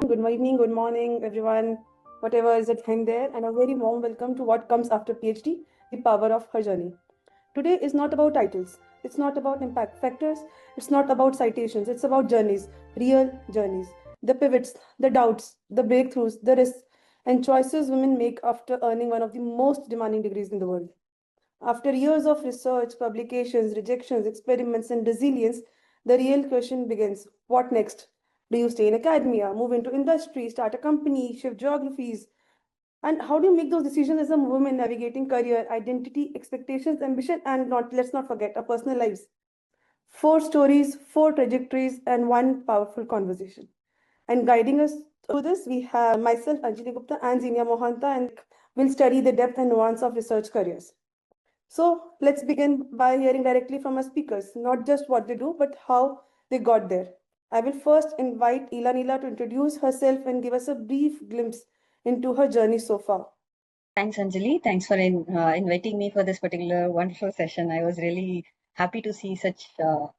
good evening, good morning, everyone, whatever is at hand there, and a very warm welcome to what comes after PhD, the power of her journey. Today is not about titles, it's not about impact factors, it's not about citations, it's about journeys, real journeys, the pivots, the doubts, the breakthroughs, the risks, and choices women make after earning one of the most demanding degrees in the world. After years of research, publications, rejections, experiments, and resilience, the real question begins: what next? Do you stay in academia, move into industry, start a company, shift geographies? And how do you make those decisions as a woman navigating career, identity, expectations, ambition, and not let's not forget our personal lives? Four stories, four trajectories, and one powerful conversation. And guiding us through this, we have myself, Anjali Gupta, and Zinia Mohanta, and we'll study the depth and nuance of research careers. So let's begin by hearing directly from our speakers, not just what they do, but how they got there. I will first invite Ila Nila to introduce herself and give us a brief glimpse into her journey so far. Thanks, Anjali. Thanks for inviting me for this particular wonderful session. I was really happy to see such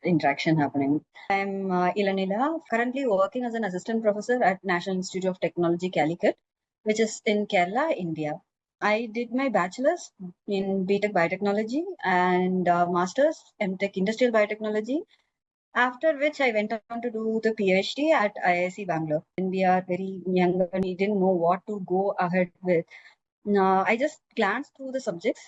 interaction happening. I'm Ilanila, currently working as an assistant professor at National Institute of Technology, Calicut, which is in Kerala, India. I did my bachelor's in BTech Biotechnology and master's MTech Industrial Biotechnology, after which I went on to do the PhD at IISc Bangalore. When we are very young and we didn't know what to go ahead with, I just glanced through the subjects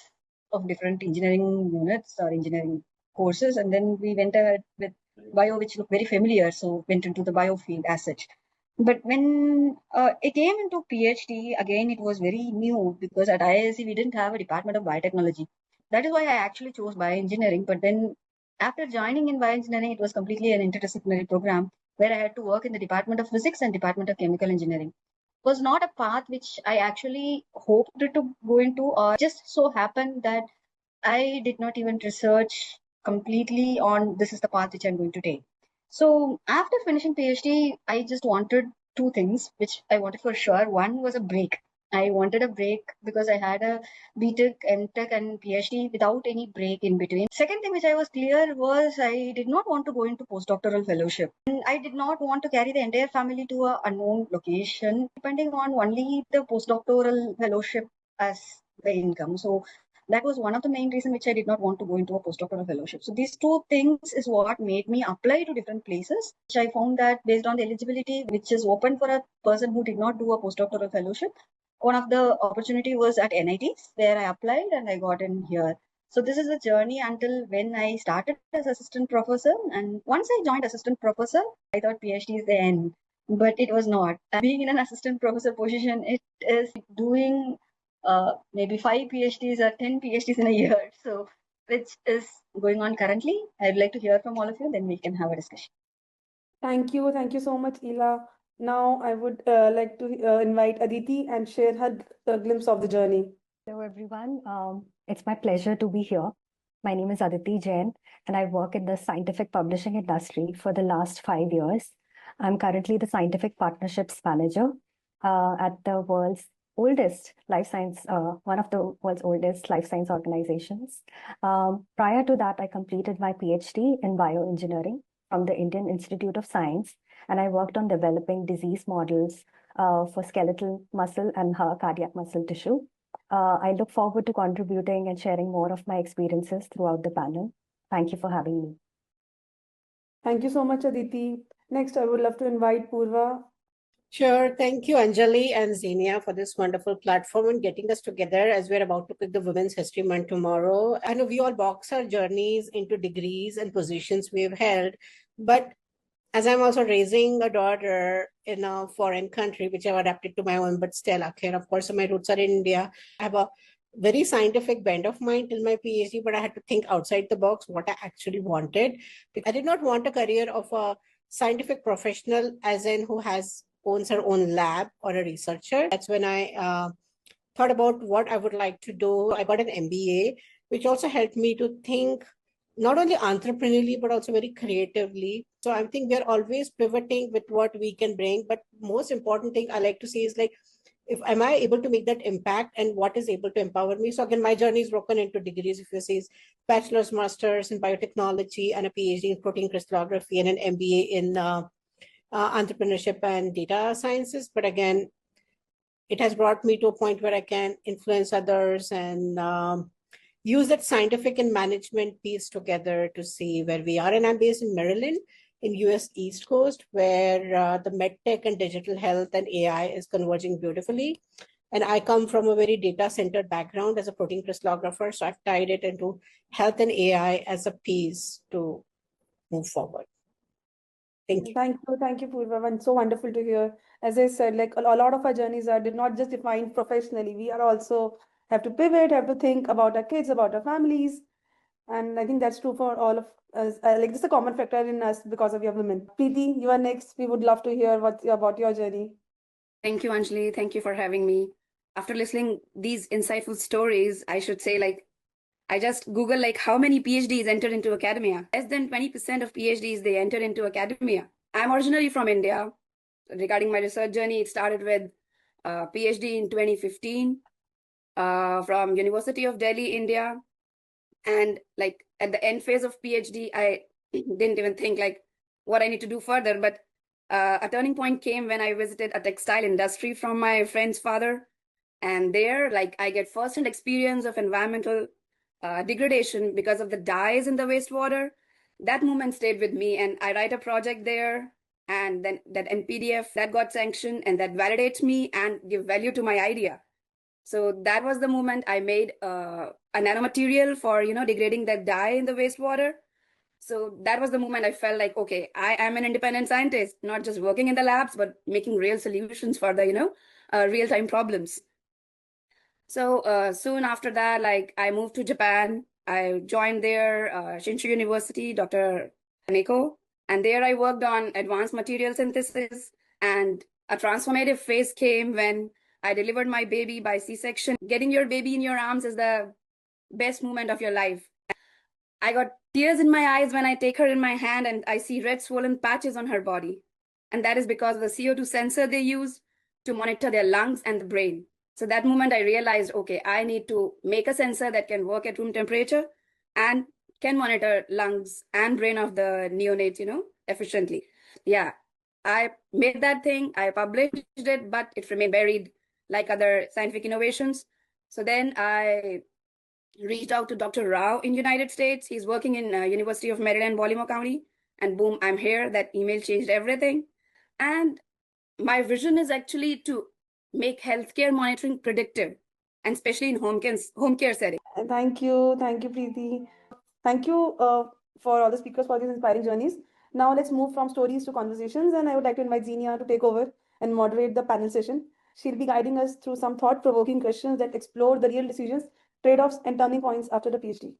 of different engineering units or engineering courses, and then we went ahead with bio, which looked very familiar, so went into the bio field as such. But when it came into PhD, again, it was very new because at IISc we didn't have a department of biotechnology. That is why I actually chose bioengineering. But then after joining in bioengineering, it was completely an interdisciplinary program where I had to work in the Department of Physics and Department of Chemical Engineering. Was not a path which I actually hoped to go into, or just so happened that I did not even research completely on this is the path which I'm going to take. So after finishing PhD, I just wanted two things which I wanted for sure. One was a break. I wanted a break because I had a BTech, MTech, and PhD without any break in between. Second thing which I was clear was I did not want to go into postdoctoral fellowship. And I did not want to carry the entire family to a unknown location, depending on only the postdoctoral fellowship as the income. So that was one of the main reasons which I did not want to go into a postdoctoral fellowship. So these two things is what made me apply to different places, which I found that based on the eligibility, which is open for a person who did not do a postdoctoral fellowship, one of the opportunity was at NITs, where I applied and I got in here. So this is the journey until when I started as assistant professor. And once I joined assistant professor, I thought PhD is the end, but it was not. Being in an assistant professor position, it is doing maybe 5 PhDs or 10 PhDs in a year. So which is going on currently. I'd like to hear from all of you, then we can have a discussion. Thank you so much, Ila. Now I would like to invite Aditi and share her glimpse of the journey. Hello, everyone. It's my pleasure to be here. My name is Aditi Jain, and I work in the scientific publishing industry for the last 5 years. I'm currently the scientific partnerships manager at the world's oldest life science, one of the world's oldest life science organizations. Prior to that, I completed my PhD in bioengineering from the Indian Institute of Science, and I worked on developing disease models for skeletal muscle and cardiac muscle tissue. I look forward to contributing and sharing more of my experiences throughout the panel. Thank you for having me. Thank you so much, Aditi. Next, I would love to invite Purva. Sure. Thank you, Anjali and Xenia, for this wonderful platform and getting us together as we're about to pick the Women's History Month tomorrow. I know we all box our journeys into degrees and positions we've held, but as I'm also raising a daughter in a foreign country, which I've adapted to my own, but still, again, of course, my roots are in India. I have a very scientific bent of mind till my PhD, but I had to think outside the box what I actually wanted. I did not want a career of a scientific professional, as in who owns her own lab or a researcher. That's when I thought about what I would like to do. I got an MBA, which also helped me to think not only entrepreneurially, but also very creatively. So I think we're always pivoting with what we can bring. But most important thing I like to see is like, am I able to make that impact and what is able to empower me? So again, my journey is broken into degrees. If you see, bachelor's, master's in biotechnology and a PhD in protein crystallography and an MBA in entrepreneurship and data sciences. But again, it has brought me to a point where I can influence others and use that scientific and management piece together to see where we are. And I'm based in Maryland, in US East Coast, where the medtech and digital health and AI is converging beautifully. And I come from a very data-centered background as a protein crystallographer, so I've tied it into health and AI as a piece to move forward. Thank you. Thank you, Purva. And so wonderful to hear. As I said, like a lot of our journeys are did not just defined professionally. We are also have to pivot, have to think about our kids, about our families. And I think that's true for all of us. Like this is a common factor in us because of your women. Preeti, you are next. We would love to hear about your journey. Thank you, Anjali. Thank you for having me. After listening these insightful stories, I should say I just Google how many PhDs entered into academia. Less than 20% of PhDs they enter into academia. I'm originally from India. Regarding my research journey, it started with PhD in 2015 from University of Delhi, India. And at the end phase of PhD, I didn't even think what I need to do further. But a turning point came when I visited a textile industry from my friend's father. And there, I get first-hand experience of environmental degradation because of the dyes in the wastewater. That moment stayed with me, and I write a project there, and then that NPDF that got sanctioned, and that validates me and give value to my idea. So that was the moment I made a nanomaterial for degrading that dye in the wastewater. So that was the moment I felt like, okay, I am an independent scientist, not just working in the labs, but making real solutions for the real-time problems. So soon after that, I moved to Japan. I joined there, Shinshu University, Dr. Kaneko, and there I worked on advanced material synthesis. And a transformative phase came when I delivered my baby by C-section. Getting your baby in your arms is the best moment of your life. I got tears in my eyes when I take her in my hand and I see red swollen patches on her body. And that is because of the CO2 sensor they use to monitor their lungs and the brain. So that moment I realized, okay, I need to make a sensor that can work at room temperature and can monitor lungs and brain of the neonates, efficiently. Yeah, I made that thing, I published it, but it remained buried like other scientific innovations. So then I reached out to Dr. Rao in United States. He's working in University of Maryland, Baltimore County. And boom, I'm here. That email changed everything. And my vision is actually to make healthcare monitoring predictive, and especially in home care setting. Thank you, Preeti. Thank you for all the speakers for these inspiring journeys. Now let's move from stories to conversations, and I would like to invite Xenia to take over and moderate the panel session. She'll be guiding us through some thought-provoking questions that explore the real decisions, trade-offs, and turning points after the PhD.